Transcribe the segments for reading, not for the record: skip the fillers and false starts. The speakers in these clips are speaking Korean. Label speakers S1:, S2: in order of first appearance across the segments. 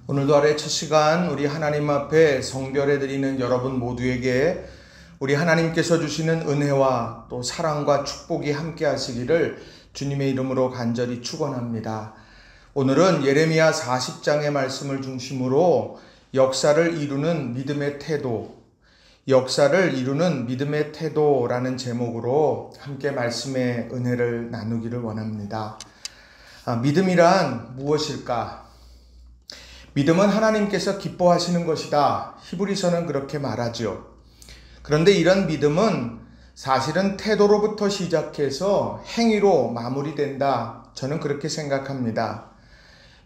S1: 오늘도 아래 첫 시간 우리 하나님 앞에 성결해 드리는 여러분 모두에게 우리 하나님께서 주시는 은혜와 또 사랑과 축복이 함께 하시기를 주님의 이름으로 간절히 축원합니다. 오늘은 예레미야 40장의 말씀을 중심으로 역사를 이루는 믿음의 태도, 역사를 이루는 믿음의 태도라는 제목으로 함께 말씀의 은혜를 나누기를 원합니다. 믿음이란 무엇일까? 믿음은 하나님께서 기뻐하시는 것이다. 히브리서는 그렇게 말하죠. 그런데 이런 믿음은 사실은 태도로부터 시작해서 행위로 마무리된다. 저는 그렇게 생각합니다.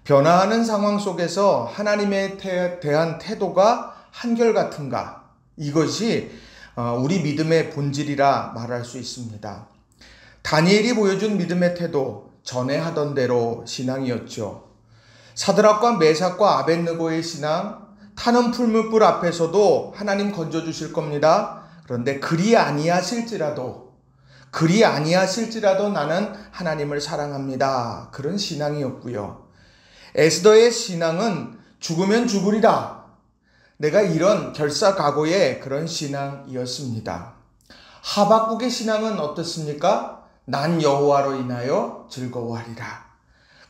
S1: 변화하는 상황 속에서 하나님에 대한 태도가 한결같은가? 이것이 우리 믿음의 본질이라 말할 수 있습니다. 다니엘이 보여준 믿음의 태도, 전에 하던 대로 신앙이었죠. 사드락과 메삭과 아벳느고의 신앙, 타는 풀무불 앞에서도 하나님 건져주실 겁니다. 그런데 그리 아니하실지라도 나는 하나님을 사랑합니다. 그런 신앙이었고요. 에스더의 신앙은 죽으면 죽으리라. 내가 이런 결사각오의 그런 신앙이었습니다. 하박국의 신앙은 어떻습니까? 난 여호와로 인하여 즐거워하리라.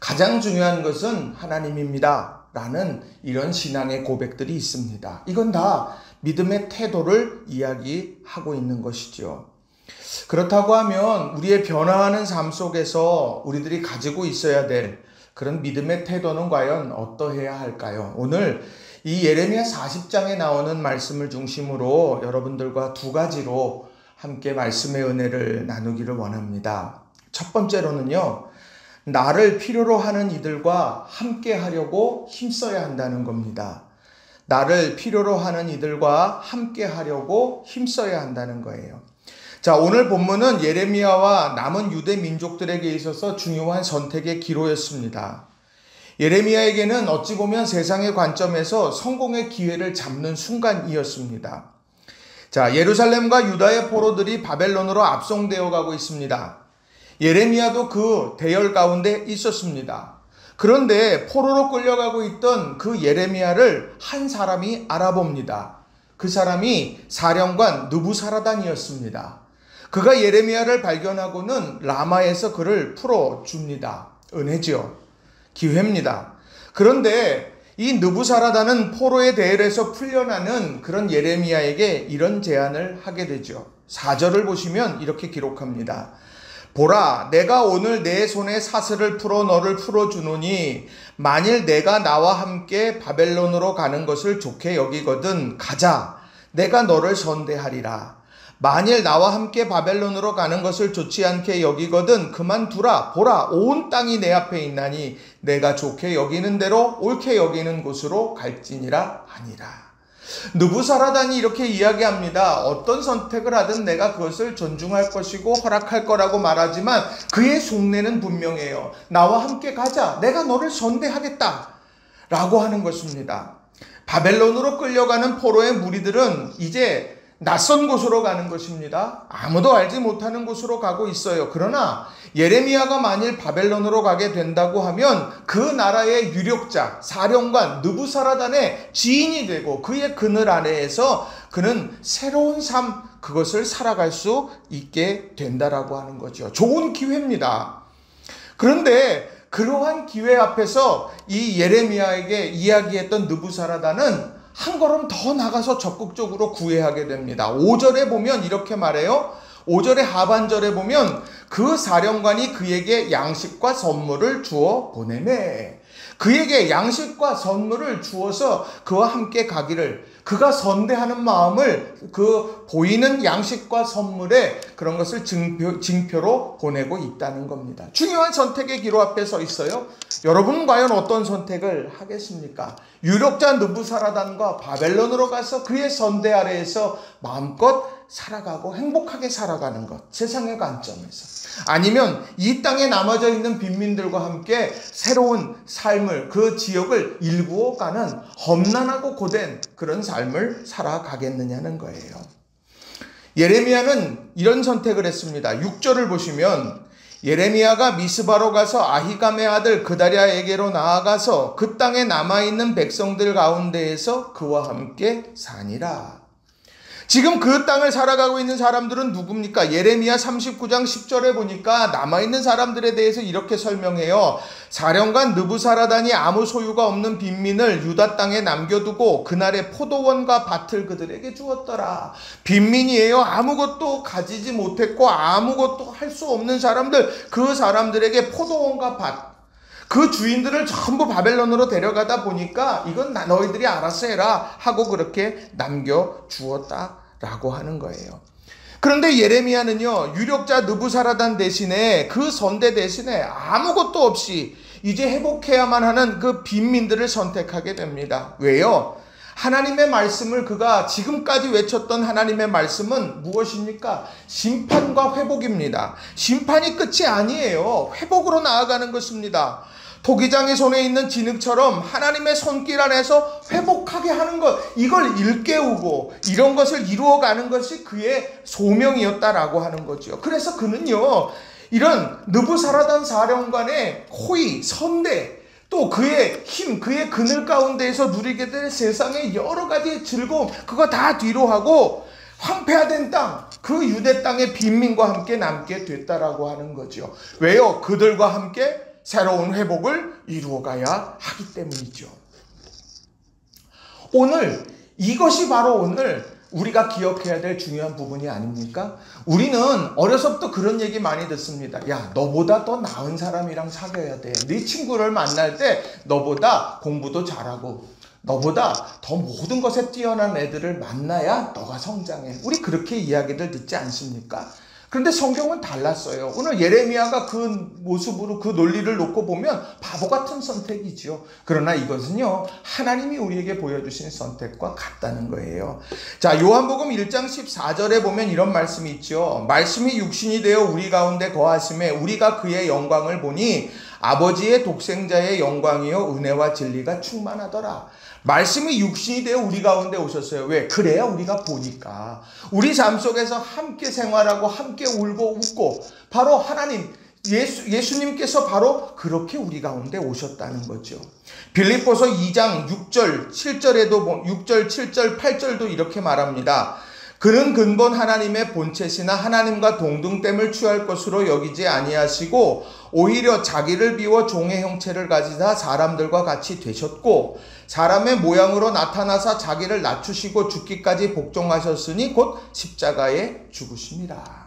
S1: 가장 중요한 것은 하나님입니다. 라는 이런 신앙의 고백들이 있습니다. 이건 다 믿음의 태도를 이야기하고 있는 것이죠. 그렇다고 하면 우리의 변화하는 삶 속에서 우리들이 가지고 있어야 될 그런 믿음의 태도는 과연 어떠해야 할까요? 오늘 이 예레미야 40장에 나오는 말씀을 중심으로 여러분들과 두 가지로 함께 말씀의 은혜를 나누기를 원합니다. 첫 번째로는요, 나를 필요로 하는 이들과 함께 하려고 힘써야 한다는 겁니다. 나를 필요로 하는 이들과 함께 하려고 힘써야 한다는 거예요. 자, 오늘 본문은 예레미야와 남은 유대 민족들에게 있어서 중요한 선택의 기로였습니다. 예레미야에게는 어찌 보면 세상의 관점에서 성공의 기회를 잡는 순간이었습니다. 자, 예루살렘과 유다의 포로들이 바벨론으로 압송되어 가고 있습니다. 예레미야도 그 대열 가운데 있었습니다. 그런데 포로로 끌려가고 있던 그 예레미야를 한 사람이 알아봅니다. 그 사람이 사령관 느부사라단이었습니다. 그가 예레미야를 발견하고는 라마에서 그를 풀어줍니다. 은혜죠. 기회입니다. 그런데 이 느부사라단은 포로의 대열에서 풀려나는 그런 예레미야에게 이런 제안을 하게 되죠. 4절을 보시면 이렇게 기록합니다. 보라, 내가 오늘 내 손에 사슬을 풀어 너를 풀어주노니 만일 내가 나와 함께 바벨론으로 가는 것을 좋게 여기거든 가자, 내가 너를 선대하리라. 만일 나와 함께 바벨론으로 가는 것을 좋지 않게 여기거든 그만두라. 보라, 온 땅이 내 앞에 있나니 내가 좋게 여기는 대로 옳게 여기는 곳으로 갈지니라 하니라. 느부사라단이 이렇게 이야기합니다. 어떤 선택을 하든 내가 그것을 존중할 것이고 허락할 거라고 말하지만 그의 속내는 분명해요. 나와 함께 가자. 내가 너를 선대하겠다. 라고 하는 것입니다. 바벨론으로 끌려가는 포로의 무리들은 이제 낯선 곳으로 가는 것입니다. 아무도 알지 못하는 곳으로 가고 있어요. 그러나 예레미야가 만일 바벨론으로 가게 된다고 하면 그 나라의 유력자, 사령관 느부사라단의 지인이 되고 그의 그늘 아래에서 그는 새로운 삶, 그것을 살아갈 수 있게 된다라고 하는 거죠. 좋은 기회입니다. 그런데 그러한 기회 앞에서 이 예레미야에게 이야기했던 느부사라단은 한 걸음 더 나가서 적극적으로 구애하게 됩니다. 5절에 보면 이렇게 말해요. 5절의 하반절에 보면 그 사령관이 그에게 양식과 선물을 주어 보내매. 그에게 양식과 선물을 주어서 그와 함께 가기를, 그가 선대하는 마음을 그 보이는 양식과 선물에 그런 것을 징표로 보내고 있다는 겁니다. 중요한 선택의 기로 앞에 서 있어요. 여러분은 과연 어떤 선택을 하겠습니까? 유력자 느부사라단과 바벨론으로 가서 그의 선대 아래에서 마음껏 살아가고 행복하게 살아가는 것, 세상의 관점에서. 아니면 이 땅에 남아져 있는 빈민들과 함께 새로운 삶을, 그 지역을 일구어가는 험난하고 고된 그런 삶을 살아가겠느냐는 거예요. 예레미야는 이런 선택을 했습니다. 6절을 보시면 예레미야가 미스바로 가서 아히감의 아들 그다랴에게로 나아가서 그 땅에 남아있는 백성들 가운데에서 그와 함께 사니라. 지금 그 땅을 살아가고 있는 사람들은 누굽니까? 예레미야 39장 10절에 보니까 남아있는 사람들에 대해서 이렇게 설명해요. 사령관 느부사라단이 아무 소유가 없는 빈민을 유다 땅에 남겨두고 그날의 포도원과 밭을 그들에게 주었더라. 빈민이에요. 아무것도 가지지 못했고 아무것도 할 수 없는 사람들, 그 사람들에게 포도원과 밭, 그 주인들을 전부 바벨론으로 데려가다 보니까 이건 너희들이 알아서 해라 하고 그렇게 남겨주었다라고 하는 거예요. 그런데 예레미야는요, 유력자 느부사라단 대신에 그 선대 대신에 아무것도 없이 이제 회복해야만 하는 그 빈민들을 선택하게 됩니다. 왜요? 하나님의 말씀을 그가 지금까지 외쳤던 하나님의 말씀은 무엇입니까? 심판과 회복입니다. 심판이 끝이 아니에요. 회복으로 나아가는 것입니다. 토기장의 손에 있는 진흙처럼 하나님의 손길 안에서 회복하게 하는 것, 이걸 일깨우고 이런 것을 이루어가는 것이 그의 소명이었다라고 하는 거죠. 그래서 그는요, 이런 느부사라단 사령관의 호의, 선대, 또 그의 힘, 그의 그늘 가운데에서 누리게 될 세상의 여러 가지 즐거움, 그거 다 뒤로 하고 황폐화된 땅, 그 유대 땅의 빈민과 함께 남게 됐다라고 하는 거죠. 왜요? 그들과 함께 새로운 회복을 이루어가야 하기 때문이죠. 오늘 이것이 바로 오늘 우리가 기억해야 될 중요한 부분이 아닙니까? 우리는 어려서부터 그런 얘기 많이 듣습니다. 야, 너보다 더 나은 사람이랑 사귀어야 돼. 네 친구를 만날 때 너보다 공부도 잘하고 너보다 더 모든 것에 뛰어난 애들을 만나야 너가 성장해. 우리 그렇게 이야기들 듣지 않습니까? 그런데 성경은 달랐어요. 오늘 예레미야가 그 모습으로 그 논리를 놓고 보면 바보 같은 선택이죠. 그러나 이것은요, 하나님이 우리에게 보여주신 선택과 같다는 거예요. 자, 요한복음 1장 14절에 보면 이런 말씀이 있죠. 말씀이 육신이 되어 우리 가운데 거하심에 우리가 그의 영광을 보니 아버지의 독생자의 영광이요 은혜와 진리가 충만하더라. 말씀이 육신이 되어 우리 가운데 오셨어요. 왜? 그래야 우리가 보니까. 우리 삶 속에서 함께 생활하고 함께 울고 웃고 바로 하나님, 예수님께서 바로 그렇게 우리 가운데 오셨다는 거죠. 빌립보서 2장 6절, 7절에도 6절, 7절, 8절도 이렇게 말합니다. 그는 근본 하나님의 본체시나 하나님과 동등됨을 취할 것으로 여기지 아니하시고 오히려 자기를 비워 종의 형체를 가지사 사람들과 같이 되셨고 사람의 모양으로 나타나사 자기를 낮추시고 죽기까지 복종하셨으니 곧 십자가에 죽으심이라.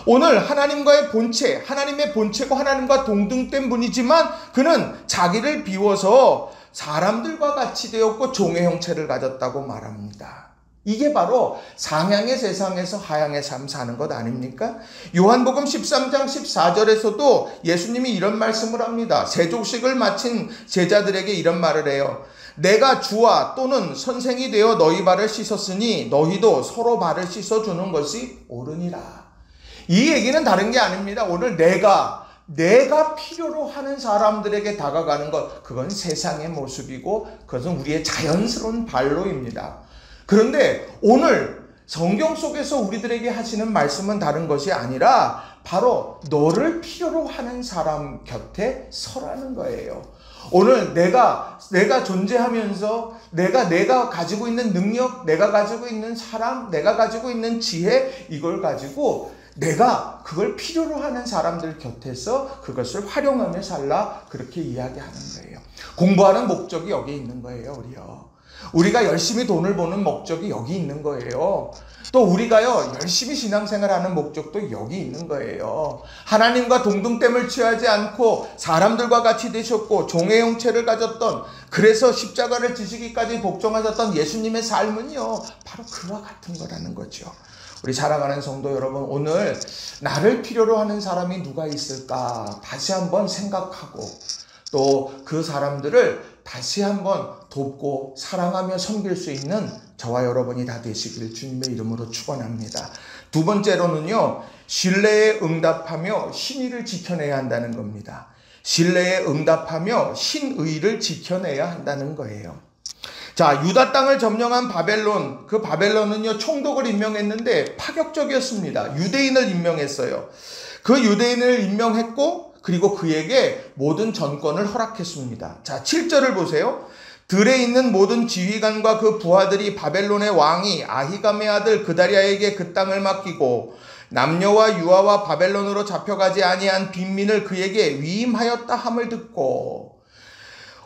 S1: 오늘 하나님과의 본체, 하나님의 본체고 하나님과 동등된 분이지만 그는 자기를 비워서 사람들과 같이 되었고 종의 형체를 가졌다고 말합니다. 이게 바로 상향의 세상에서 하향의 삶 사는 것 아닙니까? 요한복음 13장 14절에서도 예수님이 이런 말씀을 합니다. 세족식을 마친 제자들에게 이런 말을 해요. 내가 주와 또는 선생이 되어 너희 발을 씻었으니 너희도 서로 발을 씻어주는 것이 옳으니라. 이 얘기는 다른 게 아닙니다. 오늘 내가 필요로 하는 사람들에게 다가가는 것, 그건 세상의 모습이고 그것은 우리의 자연스러운 발로입니다. 그런데 오늘 성경 속에서 우리들에게 하시는 말씀은 다른 것이 아니라 바로 너를 필요로 하는 사람 곁에 서라는 거예요. 오늘 내가 존재하면서 내가 가지고 있는 능력, 내가 가지고 있는 사랑, 내가 가지고 있는 지혜, 이걸 가지고 내가 그걸 필요로 하는 사람들 곁에서 그것을 활용하며 살라, 그렇게 이야기하는 거예요. 공부하는 목적이 여기 있는 거예요, 우리요. 우리가 열심히 돈을 버는 목적이 여기 있는 거예요. 또 우리가요, 열심히 신앙생활하는 목적도 여기 있는 거예요. 하나님과 동등됨을 취하지 않고 사람들과 같이 되셨고 종의 형체를 가졌던, 그래서 십자가를 지시기까지 복종하셨던 예수님의 삶은요, 바로 그와 같은 거라는 거죠. 우리 사랑하는 성도 여러분, 오늘 나를 필요로 하는 사람이 누가 있을까 다시 한번 생각하고 또 그 사람들을 다시 한번 돕고 사랑하며 섬길 수 있는 저와 여러분이 다 되시기를 주님의 이름으로 축원합니다. 두 번째로는요, 신뢰에 응답하며 신의를 지켜내야 한다는 겁니다. 신뢰에 응답하며 신의를 지켜내야 한다는 거예요. 자, 유다 땅을 점령한 바벨론, 그 바벨론은요 총독을 임명했는데 파격적이었습니다. 유대인을 임명했어요. 그 유대인을 임명했고 그리고 그에게 모든 전권을 허락했습니다. 자, 7절을 보세요. 들에 있는 모든 지휘관과 그 부하들이 바벨론의 왕이 아히감의 아들 그다리아에게 그 땅을 맡기고 남녀와 유아와 바벨론으로 잡혀가지 아니한 빈민을 그에게 위임하였다 함을 듣고,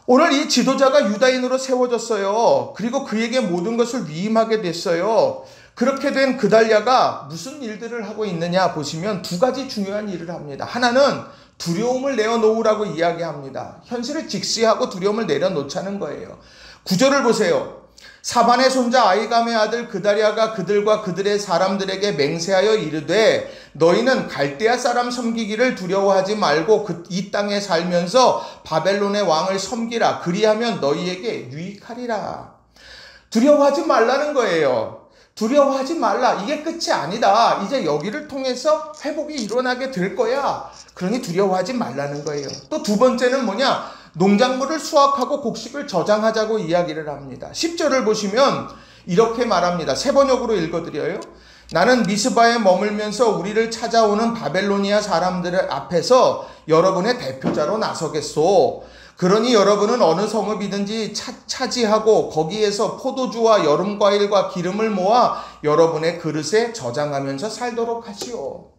S1: 오늘 이 지도자가 유다인으로 세워졌어요. 그리고 그에게 모든 것을 위임하게 됐어요. 그렇게 된 그달랴가 무슨 일들을 하고 있느냐 보시면 두 가지 중요한 일을 합니다. 하나는 두려움을 내어놓으라고 이야기합니다. 현실을 직시하고 두려움을 내려놓자는 거예요. 9절을 보세요. 사반의 손자 아히감의 아들 그다랴가 그들과 그들의 사람들에게 맹세하여 이르되 너희는 갈대아 사람 섬기기를 두려워하지 말고 이 땅에 살면서 바벨론의 왕을 섬기라. 그리하면 너희에게 유익하리라. 두려워하지 말라는 거예요. 두려워하지 말라. 이게 끝이 아니다. 이제 여기를 통해서 회복이 일어나게 될 거야. 그러니 두려워하지 말라는 거예요. 또 두 번째는 뭐냐? 농작물을 수확하고 곡식을 저장하자고 이야기를 합니다. 10절을 보시면 이렇게 말합니다. 세 번역으로 읽어드려요. 나는 미스바에 머물면서 우리를 찾아오는 바벨로니아 사람들 앞에서 여러분의 대표자로 나서겠소. 그러니 여러분은 어느 성읍이든지 차지하고 거기에서 포도주와 여름과일과 기름을 모아 여러분의 그릇에 저장하면서 살도록 하시오.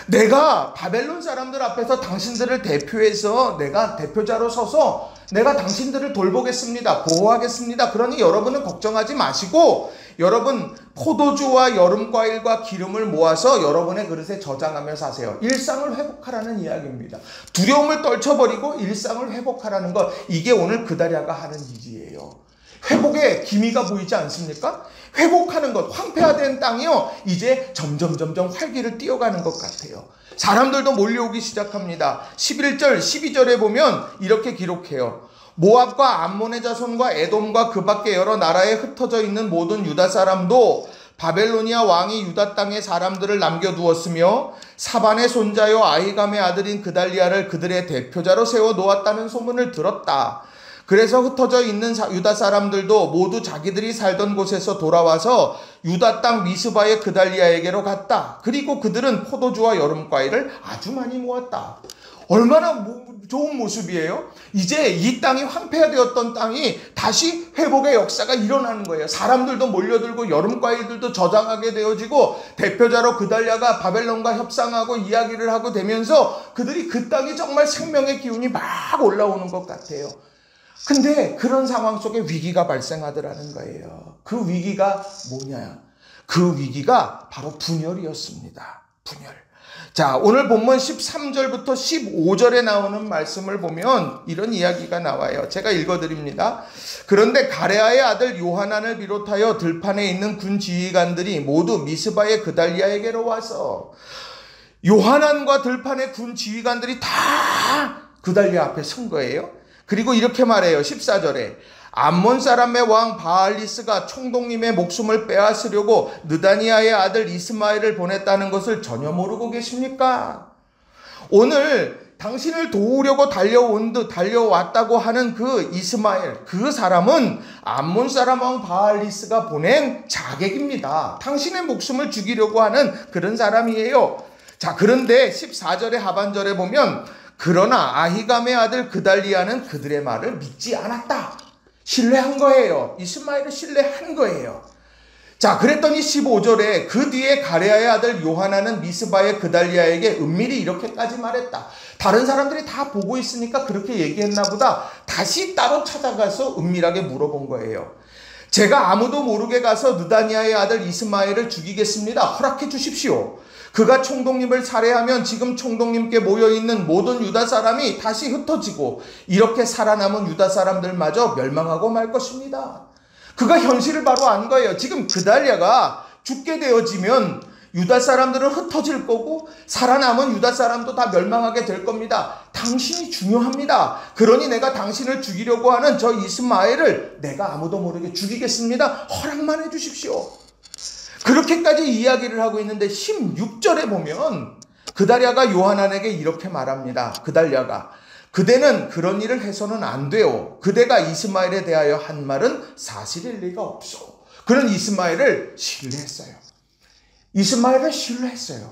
S1: 내가 바벨론 사람들 앞에서 당신들을 대표해서 내가 대표자로 서서 내가 당신들을 돌보겠습니다. 보호하겠습니다. 그러니 여러분은 걱정하지 마시고 여러분 포도주와 여름과일과 기름을 모아서 여러분의 그릇에 저장하며 사세요. 일상을 회복하라는 이야기입니다. 두려움을 떨쳐버리고 일상을 회복하라는 것, 이게 오늘 그다랴가 하는 일이에요. 회복의 기미가 보이지 않습니까? 회복하는 것, 황폐화된 땅이요 이제 점점 활기를 띄어가는 것 같아요. 사람들도 몰려오기 시작합니다. 11절 12절에 보면 이렇게 기록해요. 모압과 암몬의 자손과 에돔과 그 밖에 여러 나라에 흩어져 있는 모든 유다 사람도 바벨로니아 왕이 유다 땅에 사람들을 남겨두었으며 사반의 손자요 아히감의 아들인 그달리아를 그들의 대표자로 세워 놓았다는 소문을 들었다. 그래서 흩어져 있는 유다 사람들도 모두 자기들이 살던 곳에서 돌아와서 유다 땅 미스바의 그달리아에게로 갔다. 그리고 그들은 포도주와 여름과일을 아주 많이 모았다. 얼마나 좋은 모습이에요. 이제 이 땅이 황폐화되었던 땅이 다시 회복의 역사가 일어나는 거예요. 사람들도 몰려들고 여름과일들도 저장하게 되어지고 대표자로 그달랴가 바벨론과 협상하고 이야기를 하고 되면서 그들이 그 땅이 정말 생명의 기운이 막 올라오는 것 같아요. 근데 그런 상황 속에 위기가 발생하더라는 거예요. 그 위기가 뭐냐? 그 위기가 바로 분열이었습니다. 분열. 자, 오늘 본문 13절부터 15절에 나오는 말씀을 보면 이런 이야기가 나와요. 제가 읽어드립니다. 그런데 가레아의 아들 요하난을 비롯하여 들판에 있는 군 지휘관들이 모두 미스바의 그달리아에게로 와서, 요하난과 들판의 군 지휘관들이 다 그달리아 앞에 선 거예요. 그리고 이렇게 말해요. 14절에 암몬 사람의 왕 바알리스가 총독님의 목숨을 빼앗으려고 느다니아의 아들 이스마엘을 보냈다는 것을 전혀 모르고 계십니까? 오늘 당신을 도우려고 달려왔다고 하는 그 이스마엘, 그 사람은 암몬 사람 왕 바알리스가 보낸 자객입니다. 당신의 목숨을 죽이려고 하는 그런 사람이에요. 자, 그런데 14절의 하반절에 보면 그러나 아히감의 아들 그달리아는 그들의 말을 믿지 않았다. 신뢰한 거예요. 이스마엘을 신뢰한 거예요. 자, 그랬더니 15절에 그 뒤에 가레아의 아들 요하나는 미스바의 그달리아에게 은밀히 이렇게까지 말했다. 다른 사람들이 다 보고 있으니까 그렇게 얘기했나 보다. 다시 따로 찾아가서 은밀하게 물어본 거예요. 제가 아무도 모르게 가서 느다니아의 아들 이스마엘을 죽이겠습니다. 허락해 주십시오. 그가 총독님을 살해하면 지금 총독님께 모여있는 모든 유다 사람이 다시 흩어지고 이렇게 살아남은 유다 사람들마저 멸망하고 말 것입니다. 그가 현실을 바로 안 거예요. 지금 그달랴가 죽게 되어지면 유다 사람들은 흩어질 거고 살아남은 유다 사람도 다 멸망하게 될 겁니다. 당신이 중요합니다. 그러니 내가 당신을 죽이려고 하는 저 이스마엘을 내가 아무도 모르게 죽이겠습니다. 허락만 해주십시오. 그렇게까지 이야기를 하고 있는데 16절에 보면 그달랴가 요하난에게 이렇게 말합니다. 그달랴가 그대는 그런 일을 해서는 안 돼요. 그대가 이스마엘에 대하여 한 말은 사실일 리가 없어. 그는 이스마엘을 신뢰했어요. 이스마엘을 신뢰했어요.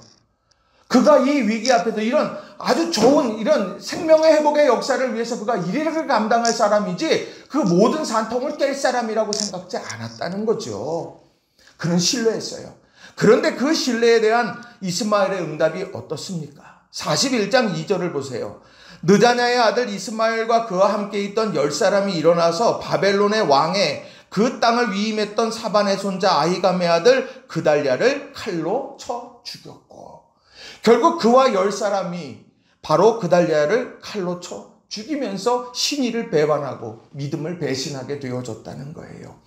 S1: 그가 이 위기 앞에서 이런 아주 좋은 이런 생명의 회복의 역사를 위해서 그가 일을 감당할 사람이지 그 모든 산통을 깰 사람이라고 생각지 않았다는 거죠. 그는 신뢰했어요. 그런데 그 신뢰에 대한 이스마엘의 응답이 어떻습니까? 41장 2절을 보세요. 느다냐의 아들 이스마엘과 그와 함께 있던 10사람이 일어나서 바벨론의 왕에 그 땅을 위임했던 사반의 손자 아히감의 아들 그달랴를 칼로 쳐 죽였고, 결국 그와 10사람이 바로 그달랴를 칼로 쳐 죽이면서 신의를 배반하고 믿음을 배신하게 되어졌다는 거예요.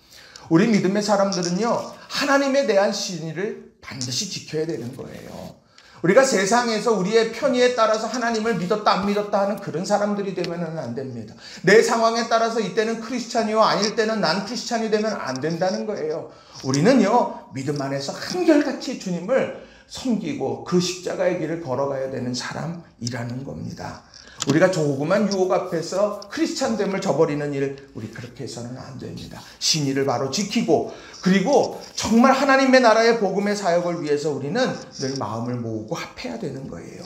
S1: 우리 믿음의 사람들은요, 하나님에 대한 신의를 반드시 지켜야 되는 거예요. 우리가 세상에서 우리의 편의에 따라서 하나님을 믿었다 안 믿었다 하는 그런 사람들이 되면 안 됩니다. 내 상황에 따라서 이때는 크리스찬이요 아닐 때는 난 크리스찬이 되면 안 된다는 거예요. 우리는요, 믿음 안에서 한결같이 주님을 섬기고 그 십자가의 길을 걸어가야 되는 사람이라는 겁니다. 우리가 조그만 유혹 앞에서 크리스찬됨을 저버리는 일, 우리 그렇게 해서는 안 됩니다. 신의를 바로 지키고, 그리고 정말 하나님의 나라의 복음의 사역을 위해서 우리는 늘 마음을 모으고 합해야 되는 거예요.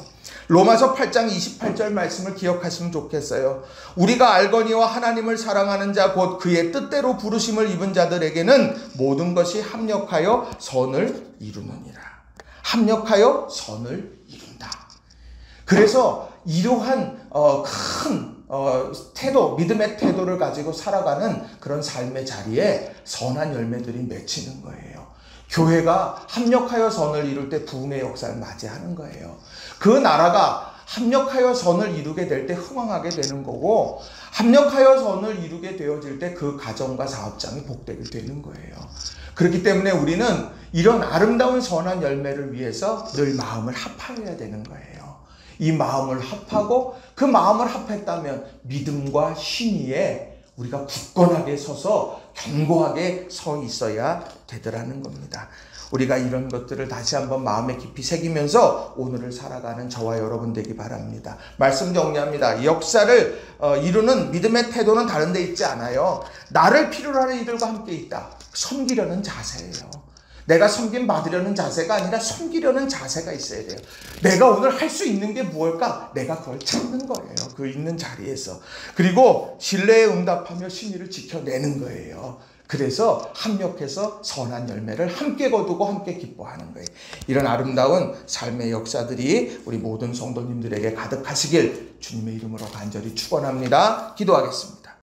S1: 로마서 8장 28절 말씀을 기억하시면 좋겠어요. 우리가 알거니와 하나님을 사랑하는 자 곧 그의 뜻대로 부르심을 입은 자들에게는 모든 것이 합력하여 선을 이루느니라. 합력하여 선을 이룬다. 그래서 이러한 큰 태도, 믿음의 태도를 가지고 살아가는 그런 삶의 자리에 선한 열매들이 맺히는 거예요. 교회가 합력하여 선을 이룰 때 부흥의 역사를 맞이하는 거예요. 그 나라가 합력하여 선을 이루게 될 때 흥왕하게 되는 거고, 합력하여 선을 이루게 되어질 때 그 가정과 사업장이 복되게 되는 거예요. 그렇기 때문에 우리는 이런 아름다운 선한 열매를 위해서 늘 마음을 합하여야 되는 거예요. 이 마음을 합하고 그 마음을 합했다면 믿음과 신의에 우리가 굳건하게 서서 견고하게 서 있어야 되더라는 겁니다. 우리가 이런 것들을 다시 한번 마음에 깊이 새기면서 오늘을 살아가는 저와 여러분 되기 바랍니다. 말씀 정리합니다. 역사를 이루는 믿음의 태도는 다른 데 있지 않아요. 나를 필요로 하는 이들과 함께 있다. 섬기려는 자세예요. 내가 섬김 받으려는 자세가 아니라 섬기려는 자세가 있어야 돼요. 내가 오늘 할 수 있는 게 무엇일까? 내가 그걸 찾는 거예요. 그 있는 자리에서. 그리고 신뢰에 응답하며 신의를 지켜내는 거예요. 그래서 합력해서 선한 열매를 함께 거두고 함께 기뻐하는 거예요. 이런 아름다운 삶의 역사들이 우리 모든 성도님들에게 가득하시길 주님의 이름으로 간절히 축원합니다. 기도하겠습니다.